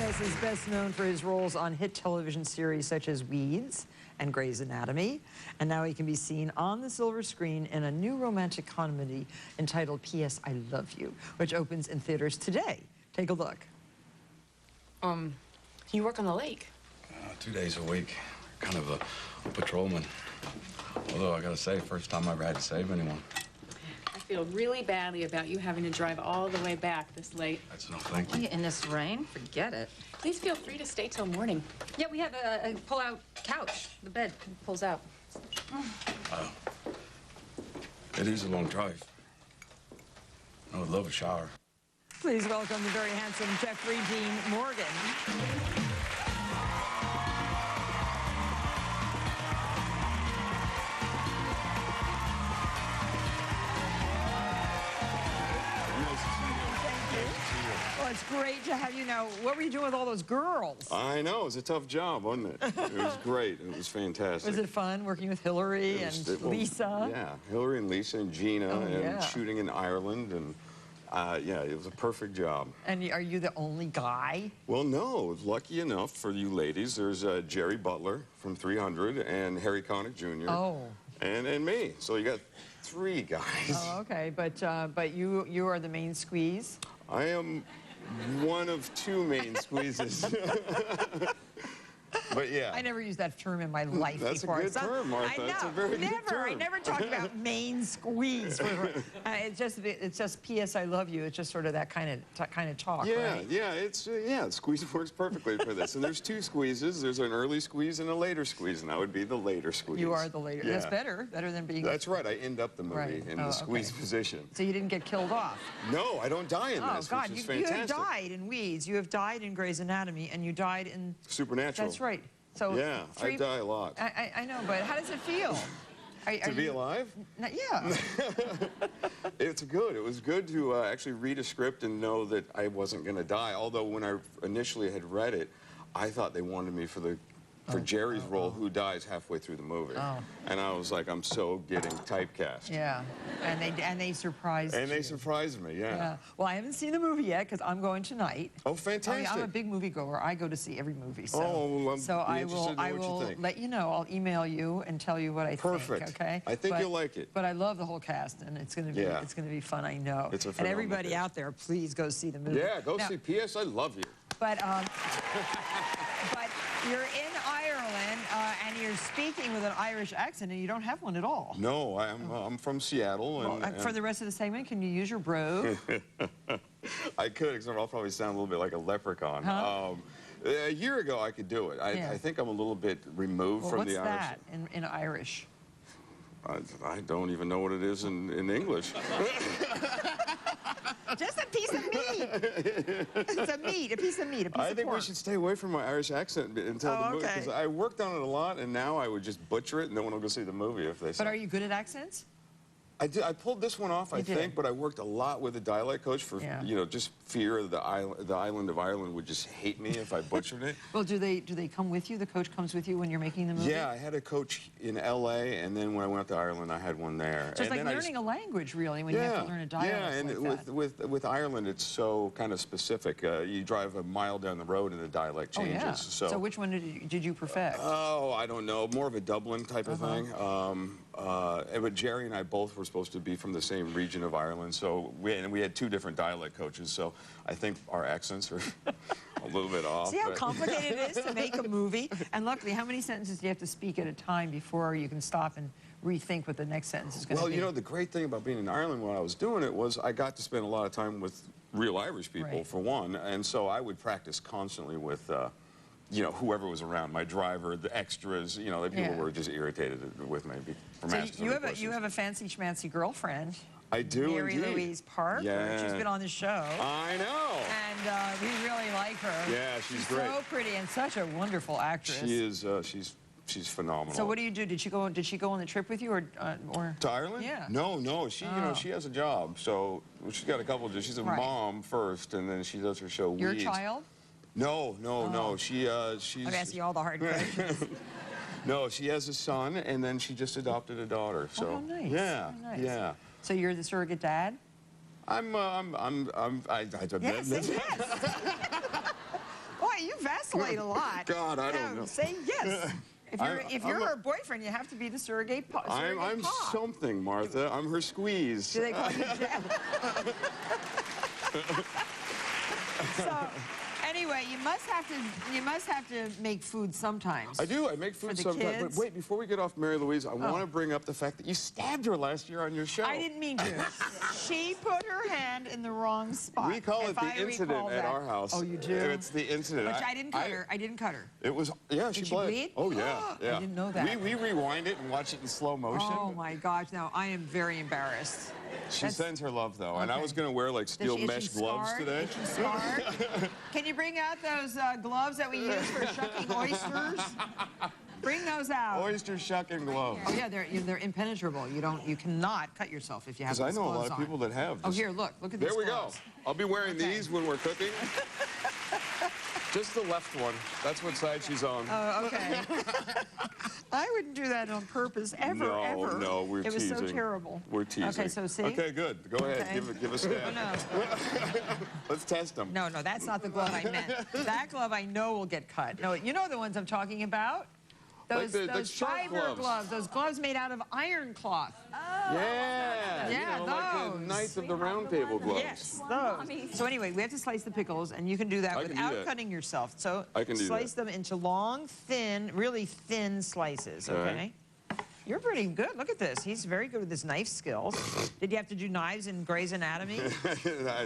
Pius is best known for his roles on hit television series such as Weeds and Grey's Anatomy. And now he can be seen on the silver screen in a new romantic comedy entitled P.S. I Love You, which opens in theaters today. Take a look. You work on the lake? 2 days a week. Kind of a patrolman. Although I gotta say, first time I ever had to save anyone. I feel really badly about you having to drive all the way back this late. That's no thank you. In this rain? Forget it. Please feel free to stay till morning. Yeah, we have a pull-out couch. The bed pulls out. It is a long drive. I would love a shower. Please welcome the very handsome Jeffrey Dean Morgan. Well, it's great to have you now. What were you doing with all those girls? I know. It was a tough job, wasn't it? It was great. It was fantastic. Was it fun working with Hillary and Lisa? Yeah, Hillary and Lisa and Gina and shooting in Ireland. And yeah, it was a perfect job. And are you the only guy? Well, no. Lucky enough for you ladies, there's Jerry Butler from 300 and Harry Connick Jr. Oh. And me. So you got 3 guys. Oh, okay. But you are the main squeeze? I am one of 2 main squeezes. But yeah. I never used that term in my life before. That's a good term, Martha. I know. That's a very good term. I never talked about main squeeze. It's just P.S. I love you. It's just sort of that kind of talk. Yeah, right? yeah. Squeeze works perfectly for this. And there's 2 squeezes. There's an early squeeze and a later squeeze, and I would be the later squeeze. You are the later. Yeah. That's better than being. That's right. I end up the movie in the squeeze position. So you didn't get killed off. No, I don't die in this, God, which is you fantastic. have died in Weeds. You have died in Grey's Anatomy, and you died in Supernatural. That's right. So yeah, I die a lot. I know, but how does it feel? To be alive? Yeah. It's good. It was good to actually read a script and know that I wasn't going to die. Although when I initially had read it, I thought they wanted me for Jerry's role, who dies halfway through the movie. And I was like, I'm so getting typecast. Yeah, and they surprised And you. they surprised me, yeah. Well, I haven't seen the movie yet because I'm going tonight. Oh, fantastic. I'm a big moviegoer. I go to see every movie. So, I will let you know. I'll email you and tell you what I think. Perfect. Okay. I think you'll like it. But I love the whole cast, and it's going to be fun. I know. It's a and phenomenal everybody cast. out there, please go see the movie. Yeah, go see P.S. I Love You. But you're in Ireland, and you're speaking with an Irish accent, and you don't have one at all. No, I'm from Seattle. And for the rest of the segment, can you use your brogue? I could, except I'll probably sound a little bit like a leprechaun. Huh? A year ago, I could do it. I think I'm a little bit removed from the Irish. What's that in Irish? I don't even know what it is in English. Just a piece of meat. It's a piece of meat, I think we should stay away from my Irish accent until the movie, because I worked on it a lot, and now I would just butcher it, and no one will go see the movie if they say. But are you good at accents? I pulled this one off, I think, but I worked a lot with a dialect coach for, just fear of the island of Ireland would just hate me if I butchered it. Well, do they come with you? The coach comes with you when you're making the movie? Yeah, I had a coach in L.A., and then when I went up to Ireland, I had one there. So it's like learning a language, really, when you have to learn a dialect. Yeah, and with Ireland, it's so kind of specific. You drive a mile down the road, and the dialect changes. Oh, yeah. So which one did you perfect? Oh, I don't know. More of a Dublin type of thing. But Jerry and I both were supposed to be from the same region of Ireland, so we had 2 different dialect coaches, so I think our accents are a little bit off. See how complicated it is to make a movie? And luckily, how many sentences do you have to speak at a time before you can stop and rethink what the next sentence is going to be? Well, you know, the great thing about being in Ireland when I was doing it was I got to spend a lot of time with real Irish people, for one, and so I would practice constantly with whoever was around, my driver, the extras, the people were just irritated with me. So you have a fancy schmancy girlfriend. I do, Mary Louise Parker. Yeah. She's been on the show. I know. And we really like her. Yeah, she's great. So pretty and such a wonderful actress. She is. She's phenomenal. So what do you do? Did she go on the trip with you, or to Ireland? Yeah. No. She she has a job, so she's got a couple of jobs. She's a mom first, and then she does her show. Your Weeds. child? No. She's. I'm asking you all the hard questions. No, she has a son, and then she just adopted a daughter. So nice. Yeah, nice. yeah. So you're the surrogate dad? I don't Yes, yes. Boy, you vacillate a lot. God, I don't Now, know. Say yes. If you're her boyfriend, you have to be the surrogate pop. I'm something, Martha. I'm her squeeze. Do they call you Jeff? So, anyway, you must have to make food sometimes. I do. I make food the sometimes. But kids? wait, before we get off Mary Louise, I want to bring up the fact that you stabbed her last year on your show. I didn't mean to. She put her hand in the wrong spot. We call it if the I incident recall at that. our house. Oh, you do? It's the incident. But I didn't cut her. I didn't cut her. It was, yeah, Did she bled. bleed? Oh, yeah, yeah. I didn't know that. We rewind it and watch it in slow motion. Oh my gosh! Now I am very embarrassed. She sends her love, though, and I was going to wear, like, steel mesh gloves today. Is she scarred? Can you bring out those gloves that we use for shucking oysters? Bring those out. Oyster shucking gloves. Oh yeah, they're impenetrable. You cannot cut yourself if you have Because those I know a lot gloves of on. people that have. Oh here, look at these There we gloves. go. I'll be wearing these when we're cooking. Just the left one. That's what side she's on. Oh, okay. I wouldn't do that on purpose, ever, ever. No, we're teasing. teasing. It was so terrible. We're teasing. Okay, so see? Okay, good. Go ahead. Okay. Give a stab. Oh, no. Let's test them. No, that's not the glove I meant. That glove I know will get cut. No, you know the ones I'm talking about? Like Those shark fiber gloves. Those gloves made out of iron cloth. Yeah. Yeah, you know, like the those. Knights of the Round Table gloves. Yes, those. So anyway, we have to slice the pickles, and you can do that I can do without that. cutting yourself. So I can do slice that. them into long, thin, really thin slices, okay? You're pretty good. Look at this. He's very good with his knife skills. Did you have to do knives in Grey's Anatomy?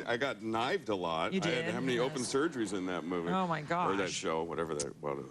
I got knifed a lot. You I had did? to have many Yes. open surgeries in that movie. Oh, my Or that gosh. show, whatever that was.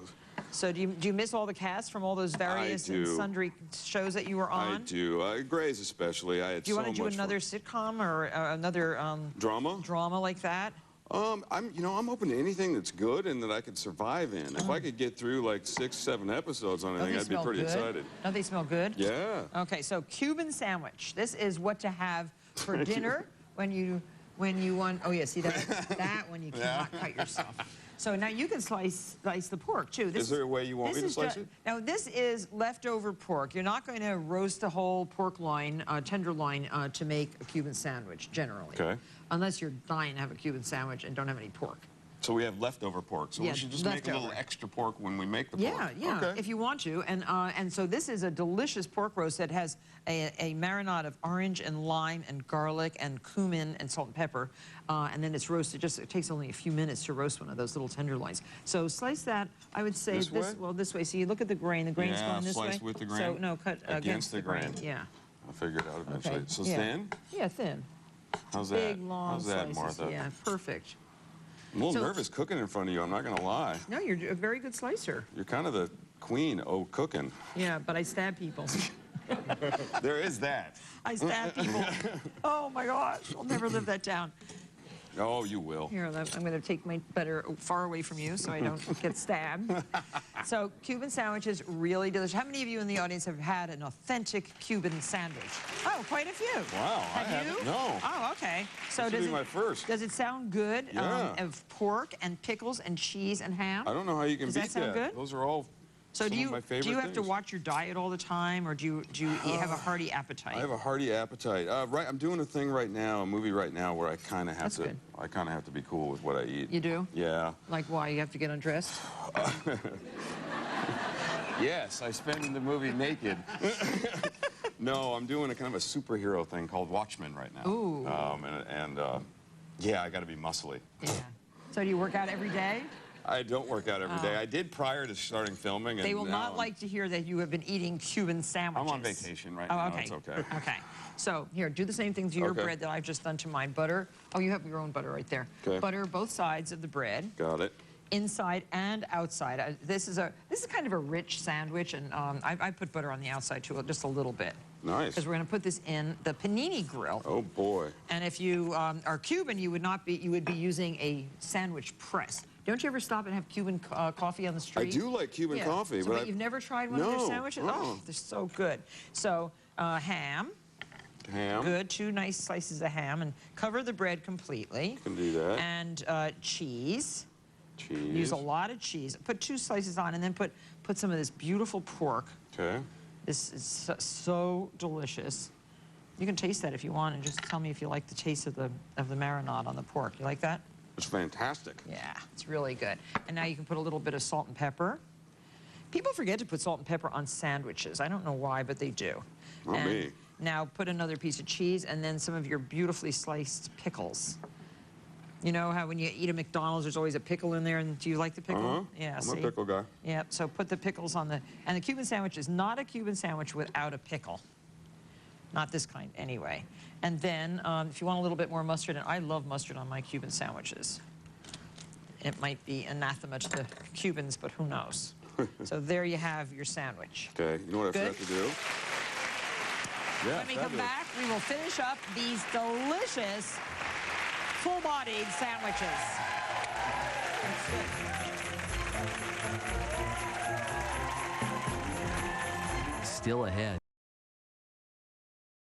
So do you miss all the cast from all those various and do. sundry shows that you were on? I do. Grey's especially. I had Do you so want to do much another fun. sitcom or another Drama? drama like that? I'm open to anything that's good and that I could survive in. If I could get through like 6, 7 episodes on Don't anything, they I'd be smell pretty good? excited. Don't they smell good? Yeah. Okay, so Cuban sandwich. This is what to have for dinner when you want. Oh yeah, see that one you cannot cut yourself. So now you can slice the pork too. Is there a way you want me to slice it? Now this is leftover pork. You're not going to roast a whole pork loin, tenderloin, to make a Cuban sandwich generally. Okay. Unless you're dying to have a Cuban sandwich and don't have any pork. So we have leftover pork. So Yeah, we should just make a little leftover. extra pork when we make the pork. Yeah, Okay. if you want to. And so this is a delicious pork roast that has a marinade of orange and lime and garlic and cumin and salt and pepper. And then it's roasted. It takes only a few minutes to roast one of those little tenderloins. So slice that, I would say This way? well, this way. See, look at the grain. The grain's Yeah, going this way. slice with the grain? So no, cut against the grain. Yeah. I'll figure it out eventually. Okay. So yeah. thin? Yeah, thin. How's Big, that? long How's that, slices. Martha? Yeah, perfect. I'm a little So- nervous cooking in front of you, I'm not going to lie. No, you're a very good slicer. You're kind of the queen of cooking. Yeah, but I stab people. There is that. I stab people. Oh my gosh, I'll never live that down. Oh, you will. Here, I'm going to take my butter far away from you so I don't get stabbed. So Cuban sandwiches, really delicious. How many of you in the audience have had an authentic Cuban sandwich? Oh, quite a few. Wow, I Have you? haven't. No. Oh, okay. So This will be my first. Does it sound good? Yeah. Of pork and pickles and cheese and ham? I don't know how you can Does beat that sound good? Those are all So some do you of my favorite do you have to things. watch your diet all the time, or do you have a hearty appetite? I have a hearty appetite. Right, I'm doing a movie right now where I kind of have That's to. good. I kind of have to be cool with what I eat. You do? Yeah. Like why? You have to get undressed? Yes, I spend in the movie naked. No, I'm doing a kind of a superhero thing called Watchmen right now. Ooh. Yeah, I got to be muscly. Yeah. So do you work out every day? I don't work out every day. I did prior to starting filming. And They will now not like to hear that you have been eating Cuban sandwiches. I'm on vacation right Oh, now. okay. It's okay. Okay. So here, do the same thing to your Okay. bread that I've just done to my butter. Oh, you have your own butter right there. Okay. Butter both sides of the bread, Got it. inside and outside. This is kind of a rich sandwich, and I put butter on the outside too, just a little bit. Nice. Because we're going to put this in the panini grill. Oh boy. And if you are Cuban, you would be using a sandwich press. Don't you ever stop and have Cuban coffee on the I street? do like Cuban coffee, So, but you've never tried one of their No, sandwiches? Oh, they're so good. So ham, ham. good, 2 nice slices of ham, and cover the bread completely. Can do that. And cheese. Cheese. Use a lot of cheese. Put 2 slices on, and then put some of this beautiful pork. Okay. This is so delicious. You can taste that if you want, and just tell me if you like the taste of the marinade on the pork. You like that? It's fantastic. Yeah, it's really good. And now you can put a little bit of salt and pepper. People forget to put salt and pepper on sandwiches. I don't know why, but they do. Not And me. now put another piece of cheese and then some of your beautifully sliced pickles. You know how when you eat a McDonald's, there's always a pickle in there, and do you like the pickle? Uh-huh. Yeah, I'm see? a pickle guy. Yeah, so put the pickles on the, and the Cuban sandwich is not a Cuban sandwich without a pickle. Not this kind, anyway. And then, if you want a little bit more mustard, and I love mustard on my Cuban sandwiches. It might be anathema to the Cubans, but who knows? So there you have your sandwich. Okay, you know what I Good. forgot to do? Yeah, When we come fabulous. back, we will finish up these delicious, full-bodied sandwiches. Still ahead.